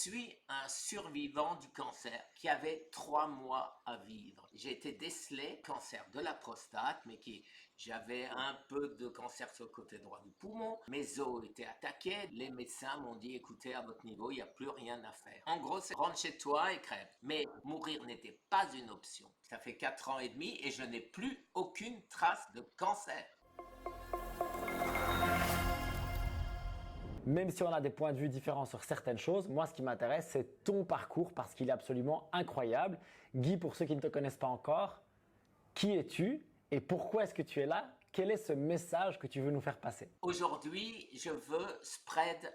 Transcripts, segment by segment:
suis un survivant du cancer qui avait 3 mois à vivre. J'ai été décelé cancer de la prostate, mais j'avais un peu de cancer sur le côté droit du poumon. Mes os étaient attaqués. Les médecins m'ont dit, écoutez, à votre niveau, il n'y a plus rien à faire. En gros, c'est rentre chez toi et crève. Mais mourir n'était pas une option. Ça fait 4 ans et demi et je n'ai plus aucune trace de cancer. Même si on a des points de vue différents sur certaines choses, moi ce qui m'intéresse c'est ton parcours parce qu'il est absolument incroyable. Guy, pour ceux qui ne te connaissent pas encore, qui es-tu et pourquoi est-ce que tu es là? Quel est ce message que tu veux nous faire passer? Aujourd'hui, je veux spread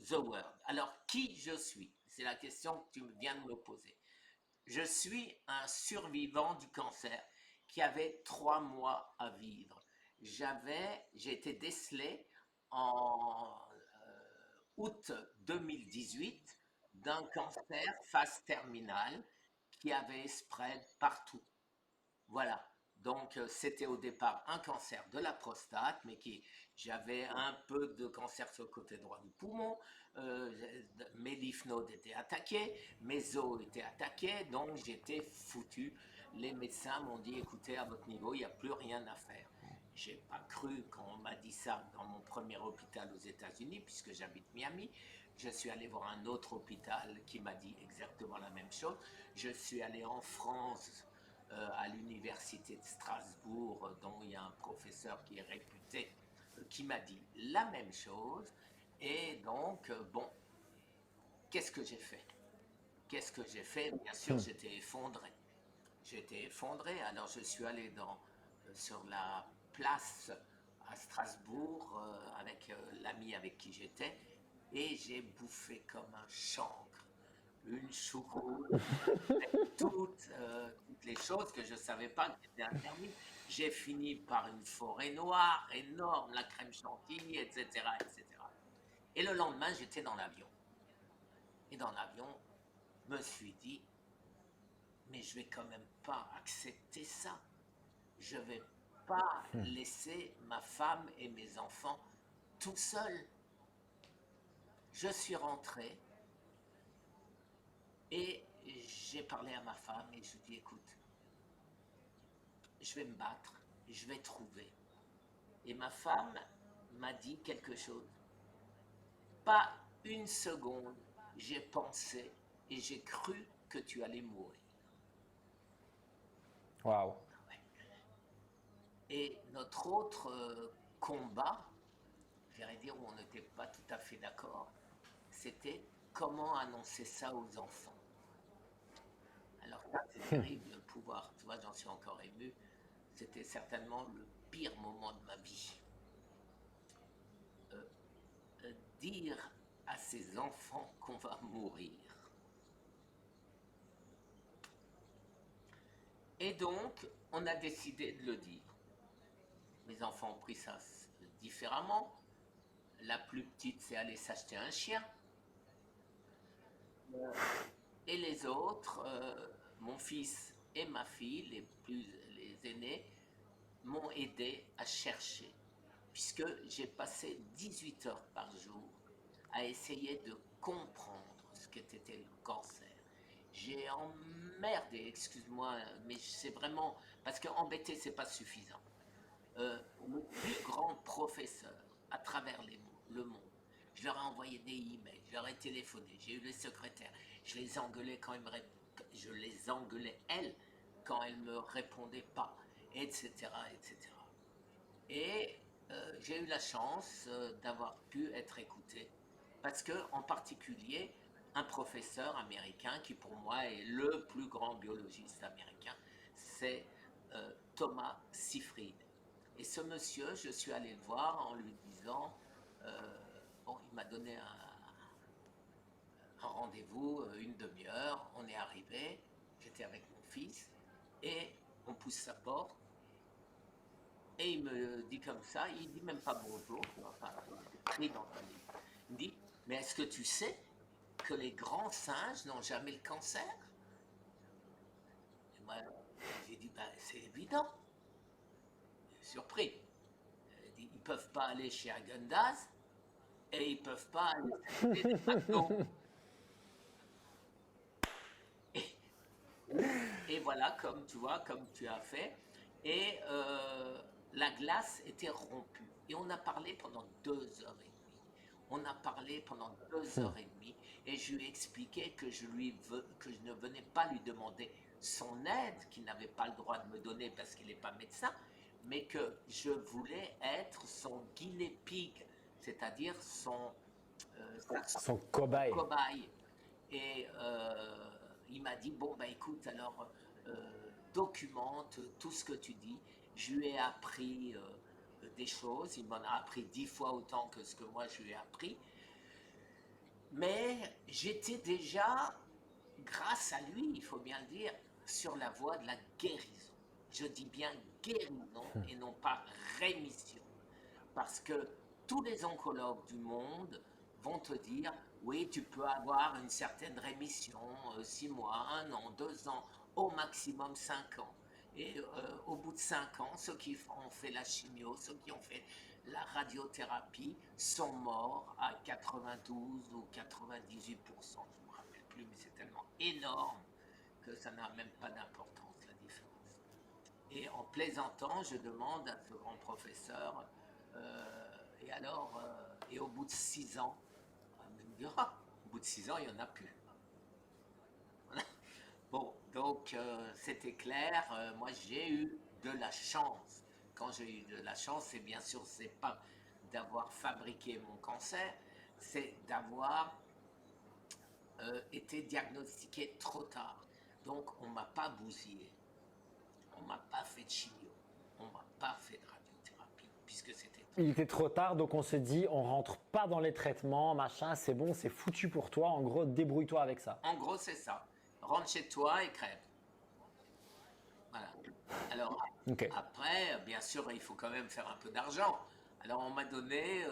the word. Alors, qui je suis? C'est la question que tu viens de me poser. Je suis un survivant du cancer qui avait 3 mois à vivre. J'ai été décelé en août 2018 d'un cancer phase terminale qui avait spread partout. Voilà. Donc, c'était au départ un cancer de la prostate, mais j'avais un peu de cancer sur le côté droit du poumon, mes lymph nodes étaient attaqués, mes os étaient attaqués, donc j'étais foutu. Les médecins m'ont dit, écoutez, à votre niveau, il n'y a plus rien à faire. J'ai pas cru quand on m'a dit ça dans mon premier hôpital aux États-Unis, puisque j'habite Miami. Je suis allé voir un autre hôpital qui m'a dit exactement la même chose. Je suis allé en France à l'université de Strasbourg, dont il y a un professeur qui est réputé, qui m'a dit la même chose. Et donc, bon, qu'est-ce que j'ai fait? Qu'est-ce que j'ai fait? Bien sûr, j'étais effondré. J'étais effondré, alors je suis allé sur la place à Strasbourg avec l'ami avec qui j'étais et j'ai bouffé comme un chancre une choucroute, toutes les choses que je ne savais pas qui étaient interdites. J'ai fini par une forêt noire énorme, la crème chantilly, etc., etc. Et le lendemain, j'étais dans l'avion. Et dans l'avion, je me suis dit, mais je vais quand même pas accepter ça. Je vais pas laisser ma femme et mes enfants tout seuls. Je suis rentré et j'ai parlé à ma femme et je lui ai dit, écoute, je vais me battre, je vais trouver. Et ma femme m'a dit quelque chose. Pas une seconde, j'ai pensé et j'ai cru que tu allais mourir. Waouh. Et notre autre combat, j'allais dire où on n'était pas tout à fait d'accord, c'était comment annoncer ça aux enfants. Alors ça, c'est terrible de pouvoir, tu vois, j'en suis encore ému. C'était certainement le pire moment de ma vie. Dire à ses enfants qu'on va mourir. Et donc, on a décidé de le dire. Mes enfants ont pris ça différemment. La plus petite, c'est aller s'acheter un chien. Et les autres, mon fils et ma fille, les aînés, m'ont aidé à chercher. Puisque j'ai passé 18 heures par jour à essayer de comprendre ce qu'était le cancer. J'ai emmerdé, excuse-moi, mais c'est vraiment parce qu'embêter, c'est pas suffisant. Le plus grand professeur à travers le monde. Je leur ai envoyé des emails, je leur ai téléphoné, j'ai eu les secrétaires, je les engueulais quand je les engueulais elles quand elles me répondaient pas, etc., etc. Et j'ai eu la chance d'avoir pu être écouté parce que, en particulier, un professeur américain qui pour moi est le plus grand biologiste américain, c'est Thomas Seyfried. Et ce monsieur, je suis allé le voir en lui disant, bon, il m'a donné un rendez-vous, une demi-heure, on est arrivé, j'étais avec mon fils, et on pousse sa porte, et il me dit comme ça, il dit même pas bonjour, enfin, il est pris dans un livre. Il me dit, mais est-ce que tu sais que les grands singes n'ont jamais le cancer? Et moi, j'ai dit, ben, c'est évident. Surpris. Ils ne peuvent pas aller chez Häagen-Dazs et ils ne peuvent pas aller s'acheter des McDo. comme tu vois, comme tu as fait, et la glace était rompue. Et on a parlé pendant 2 heures et demie. On a parlé pendant deux Hmm. heures et demie, et je lui ai expliqué que que je ne venais pas lui demander son aide, qu'il n'avait pas le droit de me donner parce qu'il n'est pas médecin, mais que je voulais être son guinea pig, c'est-à-dire Son cobaye. cobaye. Et il m'a dit, bon, bah écoute, alors documente tout ce que tu dis. Je lui ai appris des choses, il m'en a appris 10 fois autant que ce que moi je lui ai appris. Mais j'étais déjà, grâce à lui, il faut bien le dire, sur la voie de la guérison. Je dis bien guérison et non pas rémission. Parce que tous les oncologues du monde vont te dire, oui, tu peux avoir une certaine rémission, 6 mois, 1 an, 2 ans, au maximum 5 ans. Et au bout de 5 ans, ceux qui ont fait la chimio, ceux qui ont fait la radiothérapie sont morts à 92 ou 98%. Je ne me rappelle plus, mais c'est tellement énorme que ça n'a même pas d'importance, la différence. Et en plaisantant, je demande à ce grand professeur, et alors, et au bout de 6 ans, il me dit, ah, au bout de 6 ans, il n'y en a plus. Bon, donc c'était clair. Moi, j'ai eu de la chance. Quand j'ai eu de la chance, c'est bien sûr, c'est pas d'avoir fabriqué mon cancer, c'est d'avoir été diagnostiqué trop tard. Donc, on m'a pas bousillé, on m'a pas fait de chimio, on m'a pas fait de radiothérapie, puisque c'était Il était trop tard, donc on se dit, on rentre pas dans les traitements, machin, c'est bon, c'est foutu pour toi. En gros, débrouille-toi avec ça. En gros, c'est ça. Rentre chez toi et crève. Voilà. Alors, Ok. après, bien sûr, il faut quand même faire un peu d'argent. Alors, on m'a donné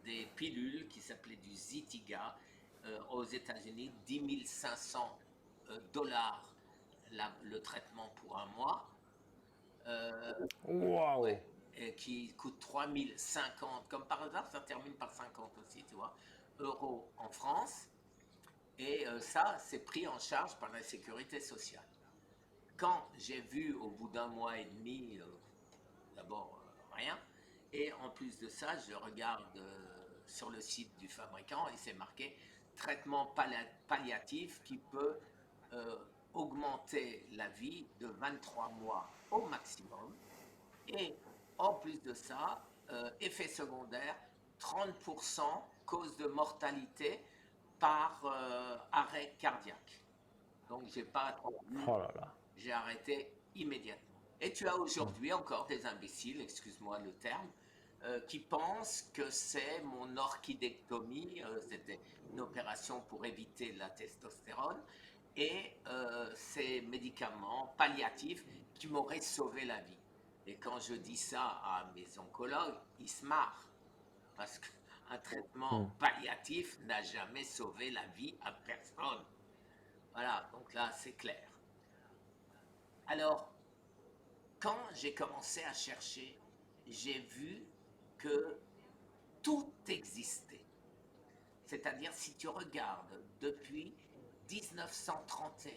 des pilules qui s'appelaient du Zytiga aux États-Unis, 10 500 dollars le traitement pour un mois. Waouh. Ouais, et qui coûte 3050, comme par hasard, ça termine par 50 aussi, tu vois, euros en France. Et ça, c'est pris en charge par la sécurité sociale. Quand j'ai vu au bout d'1 mois et demi, d'abord rien, et en plus de ça, je regarde sur le site du fabricant et c'est marqué traitement palliatif qui peut euh, augmenter la vie de 23 mois au maximum. Et en plus de ça, effet secondaire, 30% cause de mortalité par arrêt cardiaque. Donc, j'ai pas attendu, Oh là là. j'ai arrêté immédiatement. Et tu as aujourd'hui encore des imbéciles, excuse-moi le terme, qui pensent que c'est mon orchidectomie, c'était une opération pour éviter la testostérone, et ces médicaments palliatifs qui m'auraient sauvé la vie. Et quand je dis ça à mes oncologues, ils se marrent, parce qu'un Hmm. traitement palliatif n'a jamais sauvé la vie à personne. Voilà, donc là, c'est clair. Alors, quand j'ai commencé à chercher, j'ai vu que tout existait. C'est-à-dire, si tu regardes depuis 1931,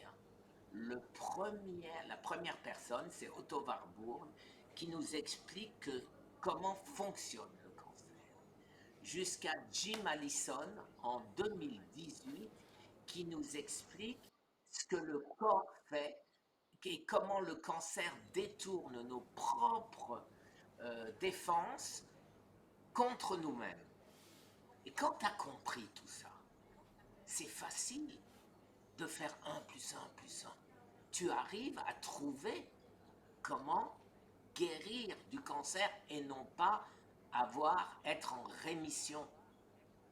la première personne, c'est Otto Warburg, qui nous explique comment fonctionne le cancer. Jusqu'à Jim Allison en 2018, qui nous explique ce que le corps fait et comment le cancer détourne nos propres défenses contre nous-mêmes. Et quand tu as compris tout ça, c'est facile de faire un plus un plus un. Tu arrives à trouver comment guérir du cancer et non pas être en rémission.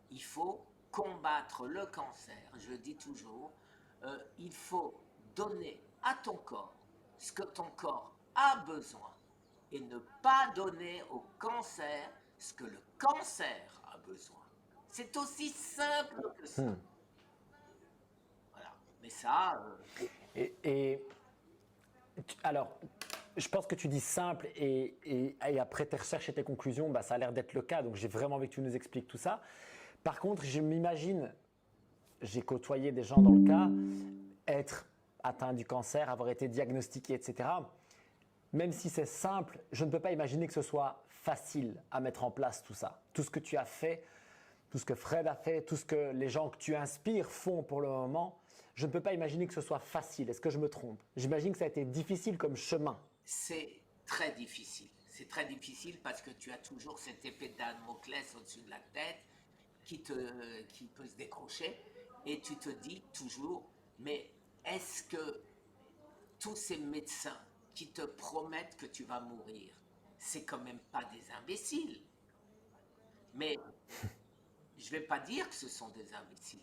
Il faut combattre le cancer. Je dis toujours, il faut donner à ton corps ce que ton corps a besoin et ne pas donner au cancer ce que le cancer a besoin. C'est aussi simple que ça. Hmm. Voilà. Mais ça, Et alors, je pense que tu dis simple et après tes recherches et tes conclusions, bah, ça a l'air d'être le cas. Donc, j'ai vraiment envie que tu nous expliques tout ça. Par contre, je m'imagine, j'ai côtoyé des gens dans le cas, être atteint du cancer, avoir été diagnostiqué, etc. Même si c'est simple, je ne peux pas imaginer que ce soit facile à mettre en place tout ça. Tout ce que tu as fait, tout ce que Fred a fait, tout ce que les gens que tu inspires font pour le moment, je ne peux pas imaginer que ce soit facile. Est-ce que je me trompe? J'imagine que ça a été difficile comme chemin. C'est très difficile. C'est très difficile parce que tu as toujours cette épée de Damoclès au-dessus de la tête qui peut se décrocher et tu te dis toujours, mais est-ce que tous ces médecins qui te promettent que tu vas mourir, c'est quand même pas des imbéciles? Mais je ne vais pas dire que ce sont des imbéciles,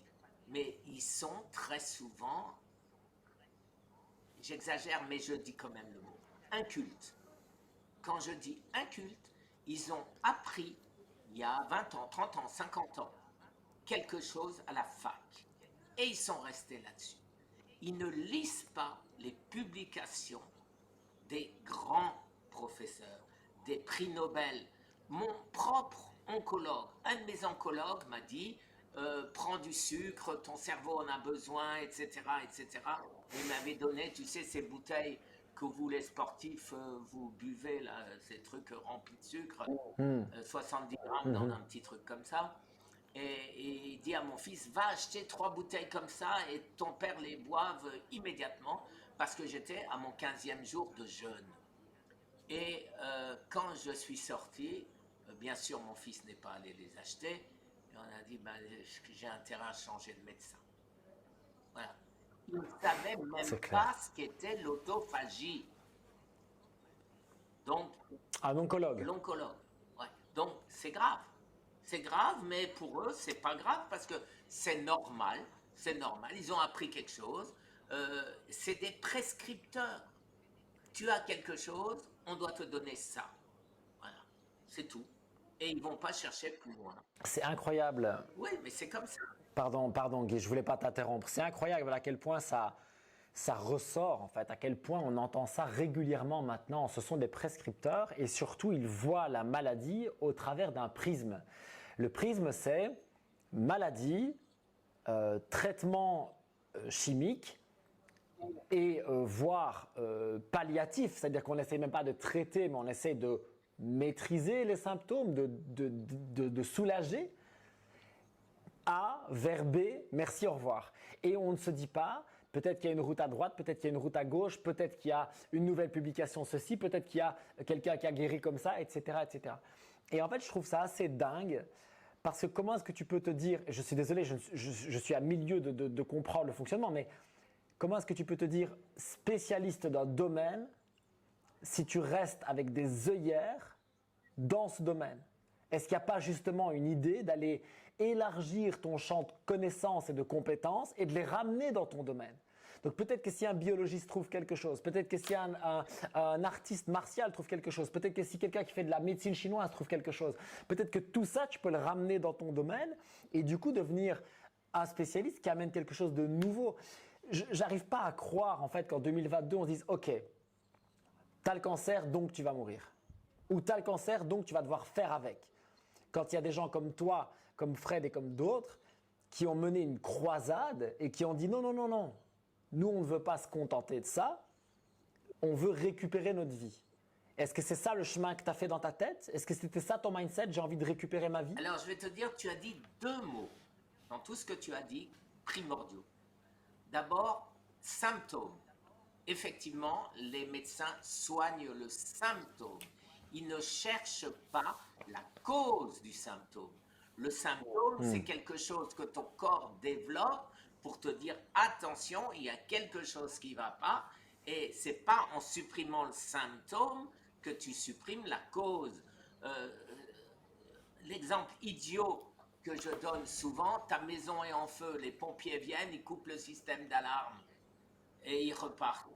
mais ils sont très souvent, j'exagère, mais je dis quand même le mot, incultes. Quand je dis incultes, ils ont appris il y a 20 ans, 30 ans, 50 ans, quelque chose à la fac. Et ils sont restés là-dessus. Ils ne lisent pas les publications des grands professeurs, des prix Nobel. Mon propre oncologue, un de mes oncologues m'a dit prends du sucre, ton cerveau en a besoin, etc., etc. Il m'avait donné, tu sais, ces bouteilles que vous, les sportifs, vous buvez, là, ces trucs remplis de sucre, 70 grammes dans un petit truc comme ça. Et il dit à mon fils, va acheter 3 bouteilles comme ça et ton père les boive immédiatement parce que j'étais à mon 15e jour de jeûne. Et quand je suis sorti, bien sûr mon fils n'est pas allé les acheter, et on a dit, ben, j'ai intérêt à changer de médecin. Voilà. Il ne savait même C'est pas clair. ce qu'était l'autophagie. Donc, Un oncologue. l'oncologue. Ouais. Donc, c'est grave. C'est grave, mais pour eux, c'est pas grave parce que c'est normal. C'est normal. Ils ont appris quelque chose. C'est des prescripteurs. Tu as quelque chose, on doit te donner ça. Voilà. C'est tout. Et ils vont pas chercher plus loin. C'est incroyable. Oui, mais c'est comme ça. Pardon Guy, je voulais pas t'interrompre. C'est incroyable à quel point ça ressort en fait, à quel point on entend ça régulièrement maintenant. Ce sont des prescripteurs et surtout ils voient la maladie au travers d'un prisme. Le prisme c'est maladie, traitement chimique et voire palliatif, c'est-à-dire qu'on n'essaie même pas de traiter mais on essaie de maîtriser les symptômes, de soulager. A vers B, merci, au revoir. Et on ne se dit pas, peut-être qu'il y a une route à droite, peut-être qu'il y a une route à gauche, peut-être qu'il y a une nouvelle publication ceci, peut-être qu'il y a quelqu'un qui a guéri comme ça, etc., etc. Et en fait, je trouve ça assez dingue parce que comment est-ce que tu peux te dire, et je suis désolé, je suis à milieu de comprendre le fonctionnement, mais comment est-ce que tu peux te dire spécialiste d'un domaine si tu restes avec des œillères dans ce domaine? Est-ce qu'il n'y a pas justement une idée d'aller élargir ton champ de connaissances et de compétences et de les ramener dans ton domaine? Donc peut-être que si un biologiste trouve quelque chose, peut-être que si un artiste martial trouve quelque chose, peut-être que si quelqu'un qui fait de la médecine chinoise trouve quelque chose, peut-être que tout ça, tu peux le ramener dans ton domaine et du coup devenir un spécialiste qui amène quelque chose de nouveau. J'arrive pas à croire en fait qu'en 2022 on se dise ok, tu as le cancer donc tu vas mourir. Ou tu as le cancer donc tu vas devoir faire avec. Quand il y a des gens comme toi, comme Fred et comme d'autres, qui ont mené une croisade et qui ont dit non, non, non, non, nous on ne veut pas se contenter de ça, on veut récupérer notre vie. Est-ce que c'est ça le chemin que tu as fait dans ta tête? Est-ce que c'était ça ton mindset? J'ai envie de récupérer ma vie? Alors, je vais te dire, tu as dit 2 mots dans tout ce que tu as dit, primordiaux. D'abord, symptômes. Effectivement, les médecins soignent le symptôme. Ils ne cherchent pas la cause du symptôme. Le symptôme, c'est quelque chose que ton corps développe pour te dire attention, il y a quelque chose qui ne va pas. Et ce n'est pas en supprimant le symptôme que tu supprimes la cause. L'exemple idiot que je donne souvent, ta maison est en feu, les pompiers viennent, ils coupent le système d'alarme et ils repartent.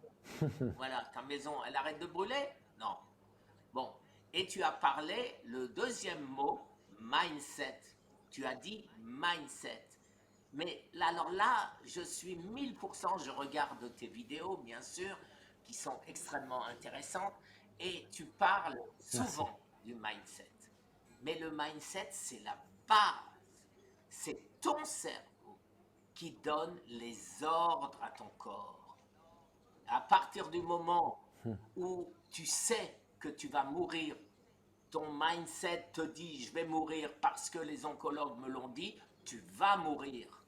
Voilà, ta maison, elle arrête de brûler? Non. Bon, et tu as parlé, le deuxième mot, mindset. Tu as dit mindset. Mais là, alors là, je suis 1000%, je regarde tes vidéos, bien sûr, qui sont extrêmement intéressantes, et tu parles Merci. souvent du mindset. Mais le mindset, c'est la base. C'est ton cerveau qui donne les ordres à ton corps. à partir du moment où tu sais que tu vas mourir, ton mindset te dit je vais mourir parce que les oncologues me l'ont dit, tu vas mourir.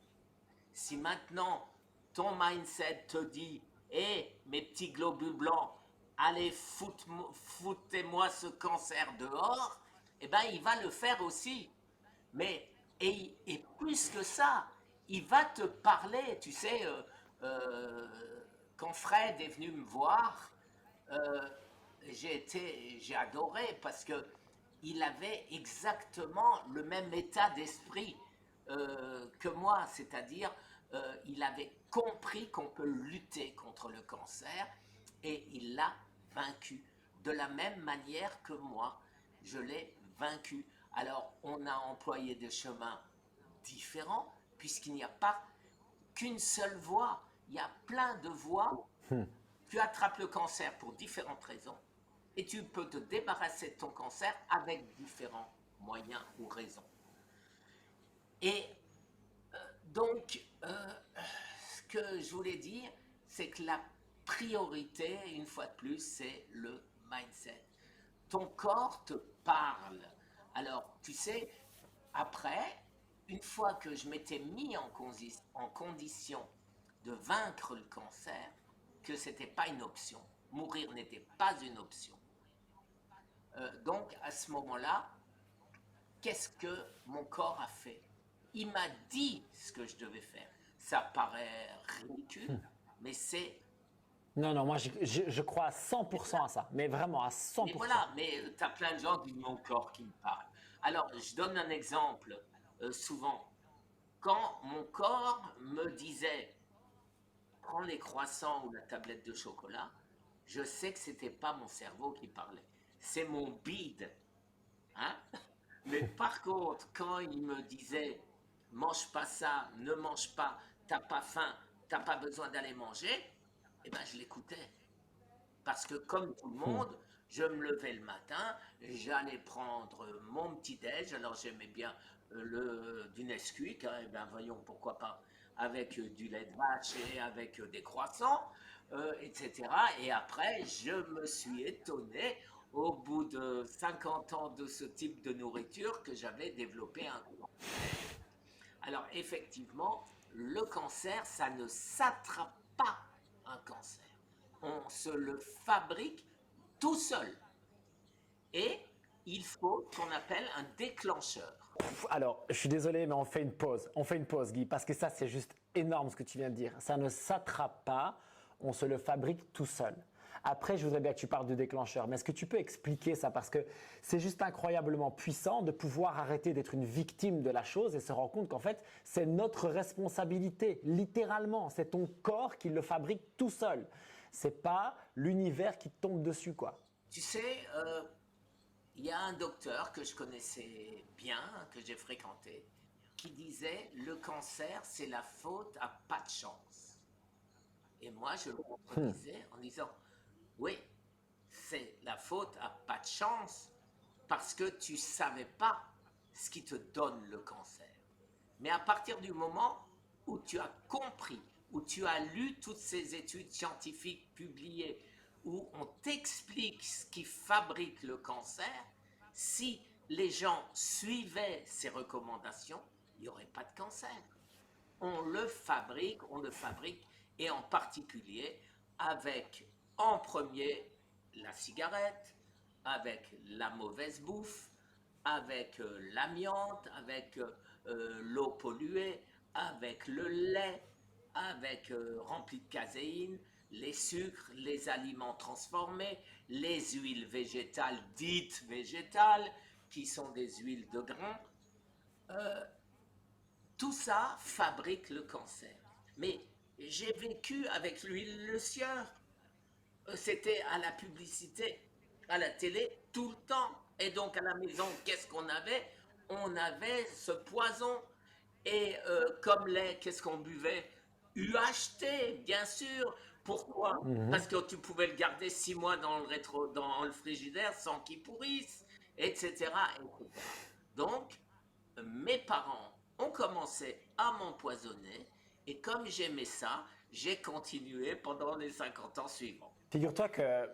Si maintenant ton mindset te dit hé, mes petits globules blancs, allez foutez-moi ce cancer dehors, eh ben il va le faire aussi. Mais et plus que ça, il va te parler, tu sais, quand Fred est venu me voir, euh, j'ai adoré parce que il avait exactement le même état d'esprit que moi, c'est-à-dire il avait compris qu'on peut lutter contre le cancer et il l'a vaincu de la même manière que moi, je l'ai vaincu. Alors, on a employé des chemins différents puisqu'il n'y a pas qu'une seule voie, il y a plein de voies. Tu attrapes le cancer pour différentes raisons et tu peux te débarrasser de ton cancer avec différents moyens ou raisons. Et donc, ce que je voulais dire, c'est que la priorité, une fois de plus, c'est le mindset. Ton corps te parle. Alors, tu sais, après, une fois que je m'étais mis en condition de vaincre le cancer, que ce n'était pas une option, mourir n'était pas une option. Donc, à ce moment-là, qu'est-ce que mon corps a fait? Il m'a dit ce que je devais faire. Ça paraît ridicule, mais c'est... Non, non, moi je crois à 100% à ça, mais vraiment à Mais 100%. voilà, mais tu as plein de gens qui disent mon corps qui me parle. Alors, je donne un exemple souvent. Quand mon corps me disait prends les croissants ou la tablette de chocolat, je sais que c'était pas mon cerveau qui parlait, c'est mon bide. Hein? Mais par contre, quand il me disait mange pas ça, ne mange pas, t'as pas faim, t'as pas besoin d'aller manger, eh ben je l'écoutais. Parce que comme tout le monde, je me levais le matin, j'allais prendre mon petit-déj, alors j'aimais bien du Nesquik, hein, et bien voyons pourquoi pas, avec du lait de vache et avec des croissants, etc. Et après, je me suis étonné au bout de 50 ans de ce type de nourriture que j'avais développé un cancer. Alors effectivement, le cancer, ça ne s'attrape pas un cancer. On se le fabrique tout seul. Et il faut ce qu'on appelle un déclencheur. Alors, je suis désolé, mais on fait une pause. On fait une pause, Guy, parce que ça, c'est juste énorme ce que tu viens de dire. Ça ne s'attrape pas, on se le fabrique tout seul. Après, je voudrais bien que tu parles du déclencheur, mais est-ce que tu peux expliquer ça? Parce que c'est juste incroyablement puissant de pouvoir arrêter d'être une victime de la chose et se rendre compte qu'en fait, c'est notre responsabilité, littéralement. C'est ton corps qui le fabrique tout seul. C'est pas l'univers qui te tombe dessus, quoi. Tu sais, il y a un docteur que je connaissais bien, que j'ai fréquenté, qui disait le cancer, c'est la faute à pas de chance. Et moi, je le contredisais en disant oui, c'est la faute à pas de chance parce que tu ne savais pas ce qui te donne le cancer. Mais à partir du moment où tu as compris, où tu as lu toutes ces études scientifiques publiées, où on t'explique ce qui fabrique le cancer, si les gens suivaient ces recommandations, il n'y aurait pas de cancer. On le fabrique, et en particulier avec, en premier, la cigarette, avec la mauvaise bouffe, avec l'amiante, avec l'eau polluée, avec le lait, avec rempli de caséine, les sucres, les aliments transformés, les huiles végétales dites végétales, qui sont des huiles de grains. Tout ça fabrique le cancer. Mais j'ai vécu avec l'huile le sieur. C'était à la publicité, à la télé, tout le temps. Et donc à la maison, qu'est-ce qu'on avait? On avait ce poison. Et comme lait, qu'est-ce qu'on buvait? UHT, bien sûr. Pourquoi? Parce que tu pouvais le garder 6 mois dans le frigidaire sans qu'il pourrisse, etc., etc. Donc, mes parents ont commencé à m'empoisonner et comme j'aimais ça, j'ai continué pendant les 50 ans suivants. Figure-toi que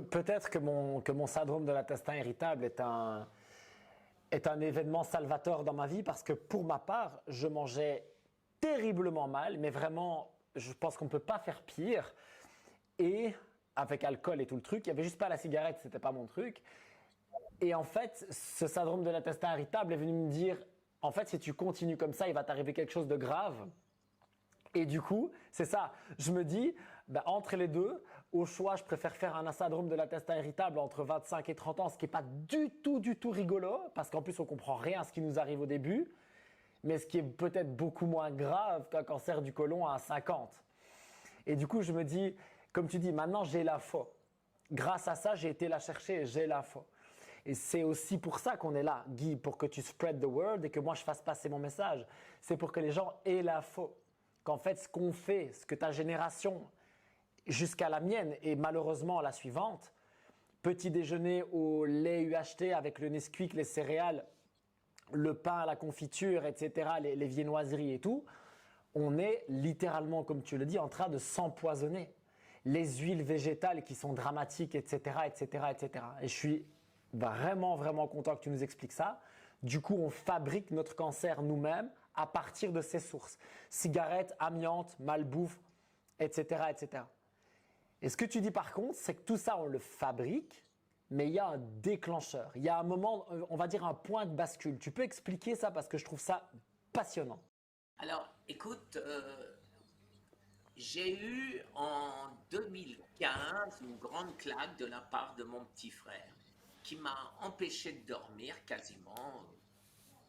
peut-être que mon syndrome de l'intestin irritable est un événement salvateur dans ma vie parce que pour ma part, je mangeais terriblement mal, mais vraiment, je pense qu'on ne peut pas faire pire. Et avec alcool et tout le truc, il n'y avait juste pas la cigarette, c'était pas mon truc. Et en fait, ce syndrome de l'intestin irritable est venu me dire, en fait, si tu continues comme ça, il va t'arriver quelque chose de grave. Et du coup, c'est ça. Je me dis, entre les deux, au choix, je préfère faire un syndrome de l'intestin irritable entre 25 et 30 ans, ce qui n'est pas du tout rigolo, parce qu'en plus, on comprend rien à ce qui nous arrive au début, mais ce qui est peut-être beaucoup moins grave qu'un cancer du côlon à 50. Et du coup, je me dis, comme tu dis, maintenant, j'ai la foi. Grâce à ça, j'ai été la chercher et j'ai la foi. Et c'est aussi pour ça qu'on est là, Guy, pour que tu spread the word et que moi, je fasse passer mon message. C'est pour que les gens aient la foi. Qu'en fait, ce qu'on fait, ce que ta génération, jusqu'à la mienne et malheureusement la suivante, petit déjeuner au lait UHT avec le Nesquik, les céréales, le pain, la confiture, etc., les viennoiseries et tout, on est littéralement, comme tu le dis, en train de s'empoisonner. Les huiles végétales qui sont dramatiques, etc., etc., etc. Et je suis vraiment content que tu nous expliques ça. Du coup, on fabrique notre cancer nous-mêmes à partir de ces sources. Cigarettes, amiante, malbouffe, etc., etc. Et ce que tu dis par contre, c'est que tout ça, on le fabrique, mais il y a un déclencheur. Il y a un moment, on va dire un point de bascule. Tu peux expliquer ça parce que je trouve ça passionnant. Alors, écoute, j'ai eu en 2015 une grande claque de la part de mon petit frère qui m'a empêché de dormir quasiment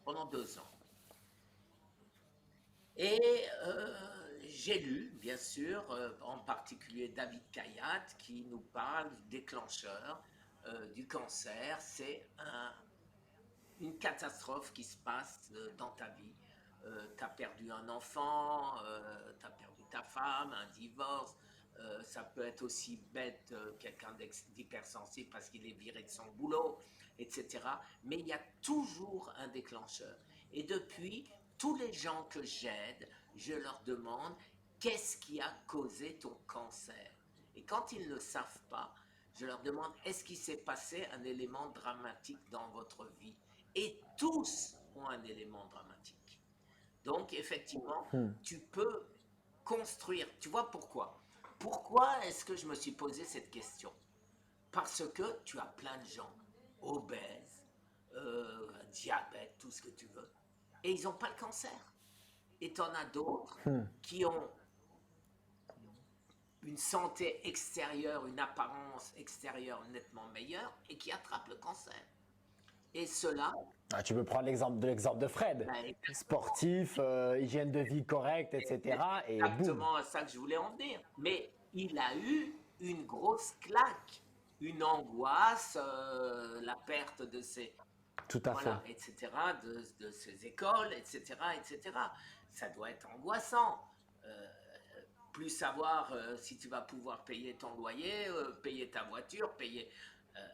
pendant 2 ans. Et j'ai lu, bien sûr, en particulier David Kayat, qui nous parle du déclencheur du cancer. C'est une catastrophe qui se passe dans ta vie. Tu as perdu un enfant, tu as perdu ta femme, un divorce. Ça peut être aussi bête, quelqu'un d'hypersensible parce qu'il est viré de son boulot, etc. Mais il y a toujours un déclencheur. Et depuis, tous les gens que j'aide, je leur demande qu'est-ce qui a causé ton cancer. Et quand ils ne savent pas, je leur demande est-ce qu'il s'est passé un élément dramatique dans votre vie. Et tous ont un élément dramatique. Donc, effectivement, tu peux construire. Tu vois pourquoi? Pourquoi est-ce que je me suis posé cette question? Parce que tu as plein de gens obèses, diabète, tout ce que tu veux, et ils n'ont pas le cancer. Et tu en as d'autres qui ont une santé extérieure, une apparence extérieure nettement meilleure et qui attrapent le cancer. Et cela, Tu peux prendre l'exemple de Fred. ben, Sportif, hygiène de vie correcte, etc. Et boum. exactement à ça que je voulais en venir. Mais il a eu une grosse claque, une angoisse, la perte de ses, Tout à voilà, fait. etc., de ses écoles, etc., etc. Ça doit être angoissant. Euh, Plus savoir si tu vas pouvoir payer ton loyer, payer ta voiture, payer.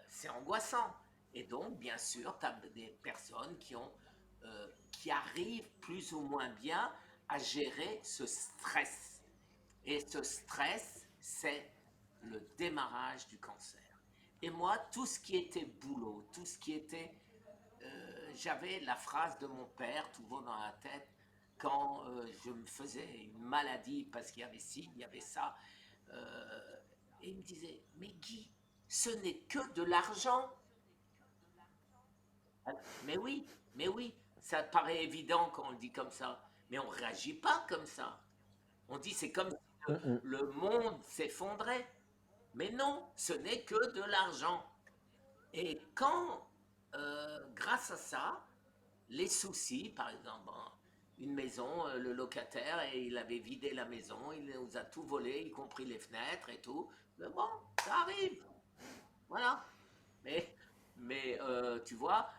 C'est angoissant. Et donc, bien sûr, tu as des personnes qui arrivent plus ou moins bien à gérer ce stress. Et ce stress, c'est le démarrage du cancer. Et moi, tout ce qui était boulot, tout ce qui était... j'avais la phrase de mon père toujours dans la tête quand je me faisais une maladie parce qu'il y avait ci, il y avait ça. Et il me disait, mais Guy, ce n'est que de l'argent. Mais oui, ça paraît évident quand on le dit comme ça, mais on ne réagit pas comme ça. On dit c'est comme si le monde s'effondrait. Mais non, ce n'est que de l'argent. Et quand, grâce à ça, les soucis, par exemple, une maison, le locataire, et il avait vidé la maison, il nous a tout volé, y compris les fenêtres et tout. Mais bon, ça arrive. Voilà. Mais tu vois,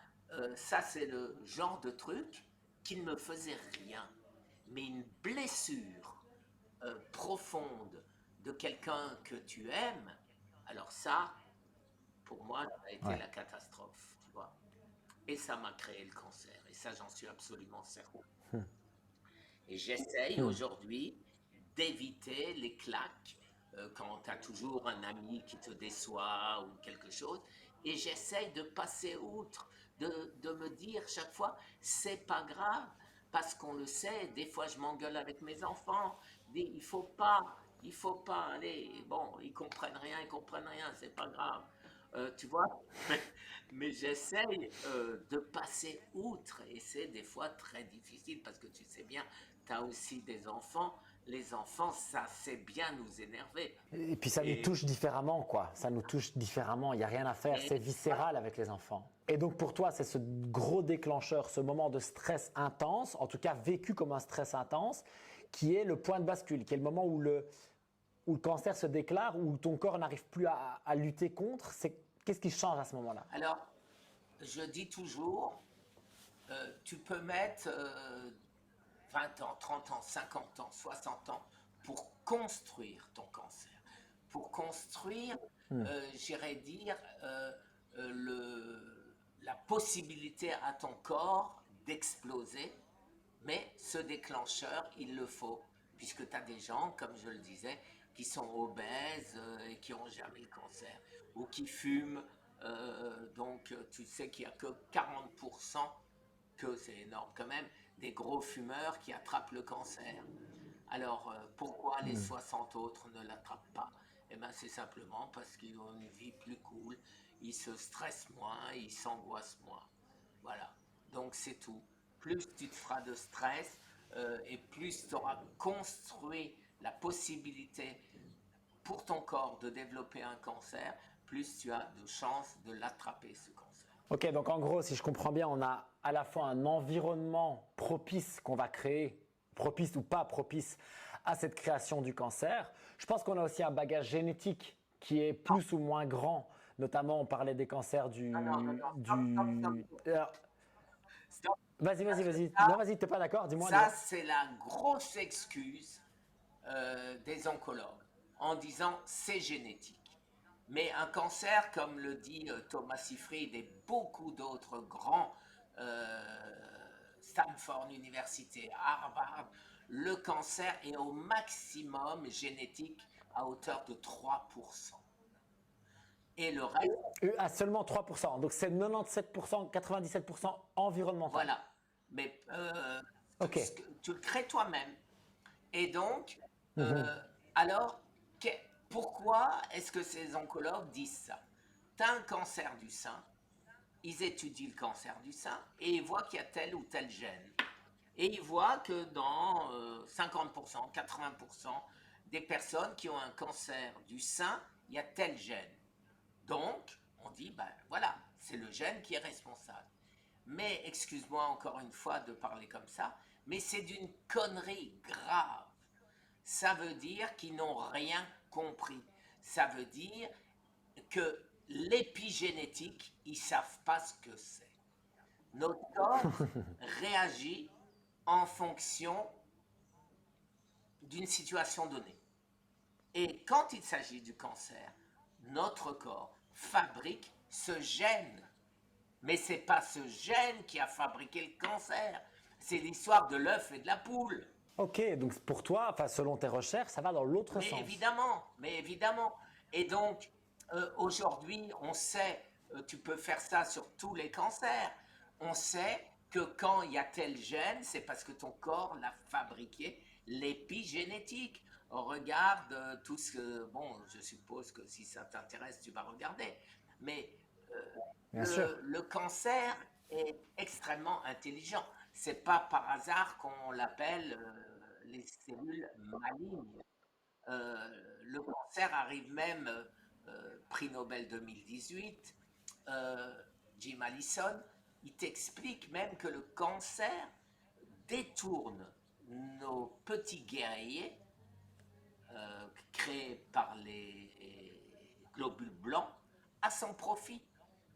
ça c'est le genre de truc qui ne me faisait rien. Mais une blessure profonde de quelqu'un que tu aimes, alors ça, pour moi, ça a été Ouais. la catastrophe, tu vois. Et ça m'a créé le cancer. Et ça, j'en suis absolument certain. Et j'essaye aujourd'hui d'éviter les claques quand tu as toujours un ami qui te déçoit ou quelque chose. Et j'essaye de passer outre, de me dire chaque fois, c'est pas grave, parce qu'on le sait, des fois je m'engueule avec mes enfants, il faut pas, allez, bon, ils comprennent rien, c'est pas grave. Tu vois, mais j'essaye de passer outre et c'est des fois très difficile parce que tu sais bien, tu as aussi des enfants. Les enfants, ça sait bien nous énerver. Et puis ça nous Et, touche différemment, quoi. Ça nous touche différemment. Il n'y a rien à faire. et C'est viscéral avec les enfants. Et donc pour toi, c'est ce gros déclencheur, ce moment de stress intense, en tout cas vécu comme un stress intense, qui est le point de bascule, qui est le moment où le cancer se déclare, où ton corps n'arrive plus à lutter contre. Qu'est-ce qui change à ce moment-là? alors, je dis toujours, tu peux mettre 20 ans, 30 ans, 50 ans, 60 ans pour construire ton cancer. Pour construire, j'irais dire, la possibilité à ton corps d'exploser, mais ce déclencheur, il le faut, puisque tu as des gens, comme je le disais, qui sont obèses et qui n'ont jamais le cancer, ou qui fument, donc tu sais qu'il n'y a que 40%, que c'est énorme quand même, des gros fumeurs qui attrapent le cancer. Alors, pourquoi les 60 autres ne l'attrapent pas? Eh bien, c'est simplement parce qu'ils ont une vie plus cool, ils se stressent moins, ils s'angoissent moins. Voilà. Donc, c'est tout. Plus tu te feras de stress et plus tu auras construit la possibilité pour ton corps de développer un cancer, plus tu as de chances de l'attraper, ce cancer. Ok, donc en gros, si je comprends bien, on a à la fois un environnement propice qu'on va créer, propice ou pas propice à cette création du cancer. Je pense qu'on a aussi un bagage génétique qui est plus ou moins grand. Notamment, on parlait des cancers Non, non, non, non, du... Alors, stop. vas-y, vas-y, Parce que vas-y. ça, Non, vas-y, t'es pas d'accord? Dis-moi, ça dis-moi. c'est la grosse excuse des oncologues en disant c'est génétique. Mais un cancer, comme le dit Thomas Seyfried et beaucoup d'autres grands, Stanford Université, Harvard, le cancer est au maximum génétique à hauteur de 3%. Et le reste, À seulement 3%. Donc c'est 97%, 97% environnemental. voilà. Mais Ok. tu le crées toi-même. Et donc, alors, pourquoi est-ce que ces oncologues disent ça? Tu as un cancer du sein, ils étudient le cancer du sein et ils voient qu'il y a tel ou tel gène. Et ils voient que dans 50%, 80% des personnes qui ont un cancer du sein, il y a tel gène. Donc, on dit, ben voilà, c'est le gène qui est responsable. Mais, excuse-moi encore une fois de parler comme ça, mais c'est d'une connerie grave. Ça veut dire qu'ils n'ont rien compris. Ça veut dire que l'épigénétique, ils ne savent pas ce que c'est. Notre corps réagit en fonction d'une situation donnée. Et quand il s'agit du cancer, notre corps fabrique ce gène. Mais ce n'est pas ce gène qui a fabriqué le cancer. C'est l'histoire de l'œuf et de la poule. Ok, donc pour toi, enfin, selon tes recherches, ça va dans l'autre Mais sens. évidemment, mais évidemment. Et donc, aujourd'hui, on sait, tu peux faire ça sur tous les cancers, on sait que quand il y a tel gène, c'est parce que ton corps l'a fabriqué, l'épigénétique. Regarde tout ce que, bon, je suppose que si ça t'intéresse, tu vas regarder. Mais Bien sûr. le cancer est extrêmement intelligent. C'est pas par hasard qu'on l'appelle les cellules malignes. Le cancer arrive même, prix Nobel 2018, Jim Allison, il t'explique même que le cancer détourne nos petits guerriers créés par les globules blancs à son profit.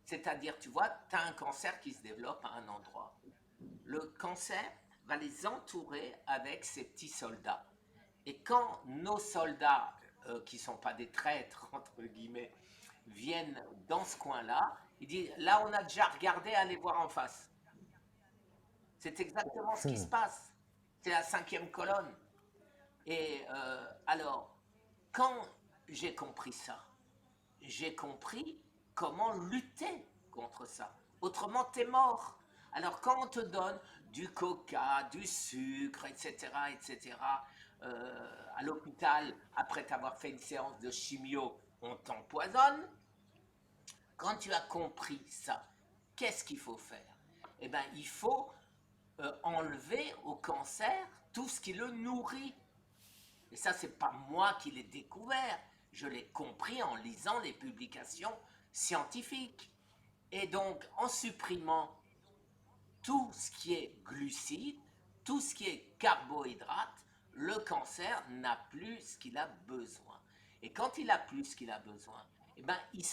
C'est-à-dire, tu vois, tu as un cancer qui se développe à un endroit. Le cancer va les entourer avec ses petits soldats. Et quand nos soldats, qui ne sont pas des traîtres, entre guillemets, viennent dans ce coin-là, ils disent, là, on a déjà regardé, allez voir en face. C'est exactement ce qui se passe. C'est la cinquième colonne. Et alors, quand j'ai compris ça, j'ai compris comment lutter contre ça. Autrement, t'es mort. Alors, quand on te donne du coca, du sucre, etc., etc., à l'hôpital, après t'avoir fait une séance de chimio, on t'empoisonne. Quand tu as compris ça, qu'est-ce qu'il faut faire? Eh bien, il faut enlever au cancer tout ce qui le nourrit. Et ça, c'est pas moi qui l'ai découvert. Je l'ai compris en lisant les publications scientifiques. Et donc, en supprimant tout ce qui est glucides, tout ce qui est carbohydrate, le cancer n'a plus ce qu'il a besoin. Et quand il a plus ce qu'il a besoin, eh ben, il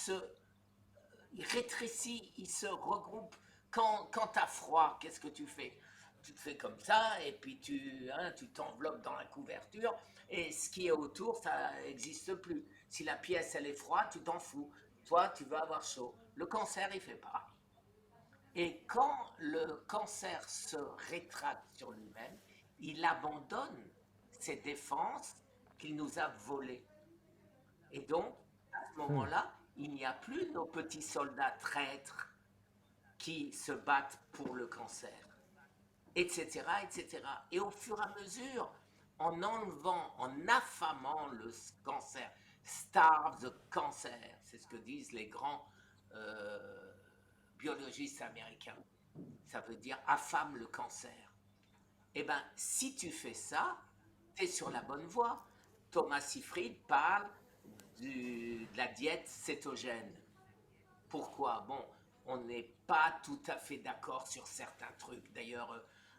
rétrécit, il se regroupe. Quand tu as froid, qu'est-ce que tu fais? Tu te fais comme ça, et puis tu t'enveloppes dans la couverture, et ce qui est autour, ça n'existe plus. Si la pièce, elle est froide, tu t'en fous. Toi, tu veux avoir chaud. Le cancer, il ne fait pas. Et quand le cancer se rétracte sur lui-même, il abandonne ses défenses qu'il nous a volées. Et donc, à ce moment-là, il n'y a plus nos petits soldats traîtres qui se battent pour le cancer, etc., etc. Et au fur et à mesure, en enlevant, en affamant le cancer, starve the cancer, c'est ce que disent les grands euh, biologistes américains. Ça veut dire affame le cancer. Eh bien, si tu fais ça, tu es sur la bonne voie. Thomas Seyfried parle de la diète cétogène. Pourquoi? Bon, on n'est pas tout à fait d'accord sur certains trucs. D'ailleurs,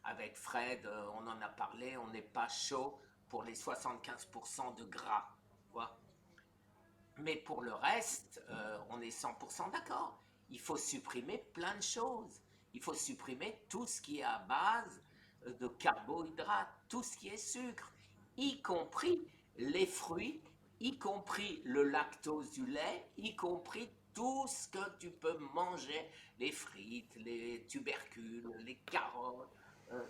avec Fred, on en a parlé, on n'est pas chaud pour les 75% de gras. Quoi. Mais pour le reste, on est 100% d'accord. Il faut supprimer plein de choses. Il faut supprimer tout ce qui est à base de carbohydrates, tout ce qui est sucre, y compris les fruits, y compris le lactose du lait, y compris tout ce que tu peux manger, les frites, les tubercules, les carottes, euh,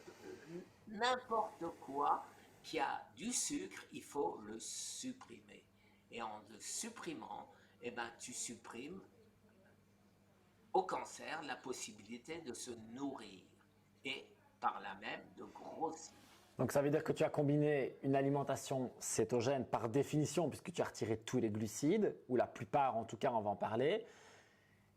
n'importe quoi qui a du sucre, il faut le supprimer. Et en le supprimant, eh ben, tu supprimes au cancer la possibilité de se nourrir et par là même de grossir. Donc ça veut dire que tu as combiné une alimentation cétogène par définition, puisque tu as retiré tous les glucides, ou la plupart en tout cas, on va en parler.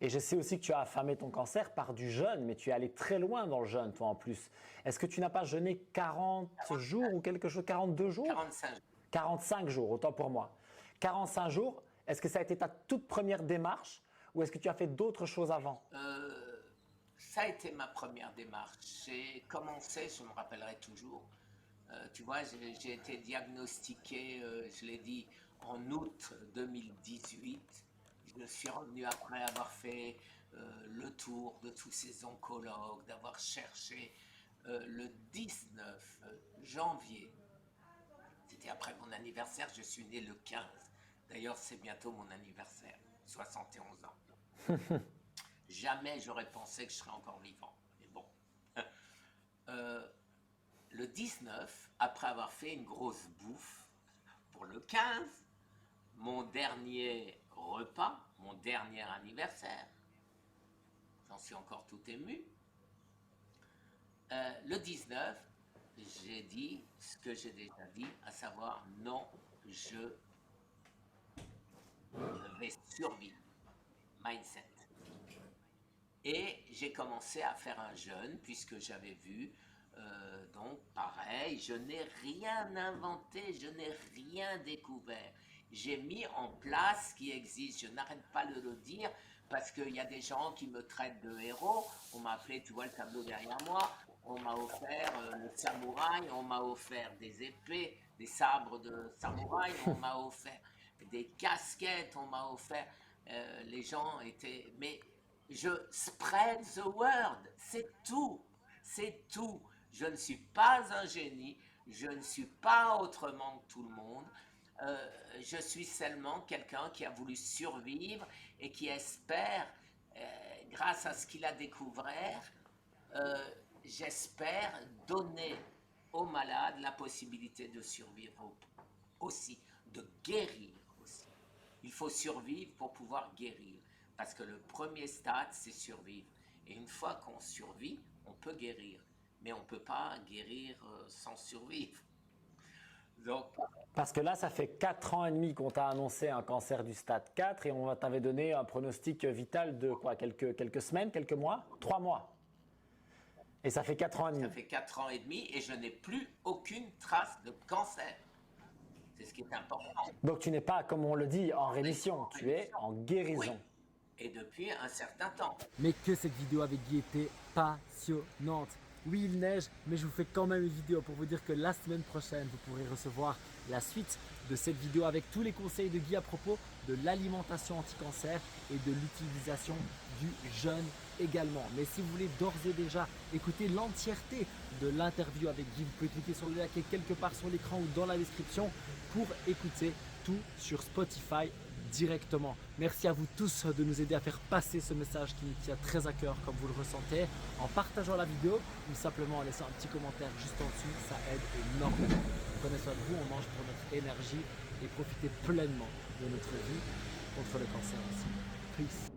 Et je sais aussi que tu as affamé ton cancer par du jeûne, mais tu es allé très loin dans le jeûne, toi en plus. Est-ce que tu n'as pas jeûné 40 jours ou quelque chose, 42 jours? 45 jours. 45 jours, autant pour moi. 45 jours, est-ce que ça a été ta toute première démarche ou est-ce que tu as fait d'autres choses avant? Ça a été ma première démarche. J'ai commencé, je me rappellerai toujours, tu vois, j'ai été diagnostiqué, je l'ai dit, en août 2018. Je suis revenu après avoir fait le tour de tous ces oncologues, d'avoir cherché le 19 janvier. C'était après mon anniversaire, je suis né le 15. D'ailleurs, c'est bientôt mon anniversaire, 71 ans. Jamais j'aurais pensé que je serais encore vivant. Mais bon. Euh, le 19, après avoir fait une grosse bouffe, pour le 15, mon dernier repas, mon dernier anniversaire, j'en suis encore tout ému. Le 19, j'ai dit ce que j'ai déjà dit, à savoir non, je vais survivre. Mindset. Et j'ai commencé à faire un jeûne puisque j'avais vu, donc pareil, je n'ai rien inventé, je n'ai rien découvert. J'ai mis en place ce qui existe, je n'arrête pas de le dire parce qu'il y a des gens qui me traitent de héros. On m'a appelé, tu vois le tableau derrière moi, on m'a offert le samouraï, on m'a offert des épées, des sabres de samouraï, on m'a offert des casquettes, on m'a offert. Les gens étaient. Mais je spread the word, c'est tout, c'est tout. Je ne suis pas un génie, je ne suis pas autrement que tout le monde. Je suis seulement quelqu'un qui a voulu survivre et qui espère, grâce à ce qu'il a découvert, j'espère donner aux malades la possibilité de survivre aussi, de guérir aussi. Il faut survivre pour pouvoir guérir, parce que le premier stade, c'est survivre. Et une fois qu'on survit, on peut guérir, mais on ne peut pas guérir sans survivre. Donc, Parce que là, ça fait 4 ans et demi qu'on t'a annoncé un cancer du stade 4 et on t'avait donné un pronostic vital de quoi, quelques semaines, quelques mois? 3 mois. Et ça fait 4 ans et demi. ça fait 4 ans et demi et je n'ai plus aucune trace de cancer. C'est ce qui est important. Donc tu n'es pas, comme on le dit, en rémission, tu es en guérison. Oui. Et depuis un certain temps. Mais que cette vidéo avec Guy était passionnante. Oui, il neige, mais je vous fais quand même une vidéo pour vous dire que la semaine prochaine, vous pourrez recevoir la suite de cette vidéo avec tous les conseils de Guy à propos de l'alimentation anti-cancer et de l'utilisation du jeûne également. Mais si vous voulez d'ores et déjà écouter l'entièreté de l'interview avec Guy, vous pouvez cliquer sur le lien qui est quelque part sur l'écran ou dans la description pour écouter tout sur Spotify directement. Merci à vous tous de nous aider à faire passer ce message qui nous tient très à cœur comme vous le ressentez en partageant la vidéo ou simplement en laissant un petit commentaire juste en dessous, ça aide énormément. Prenez soin de vous, on mange pour notre énergie et profitez pleinement de notre vie contre le cancer aussi. Peace.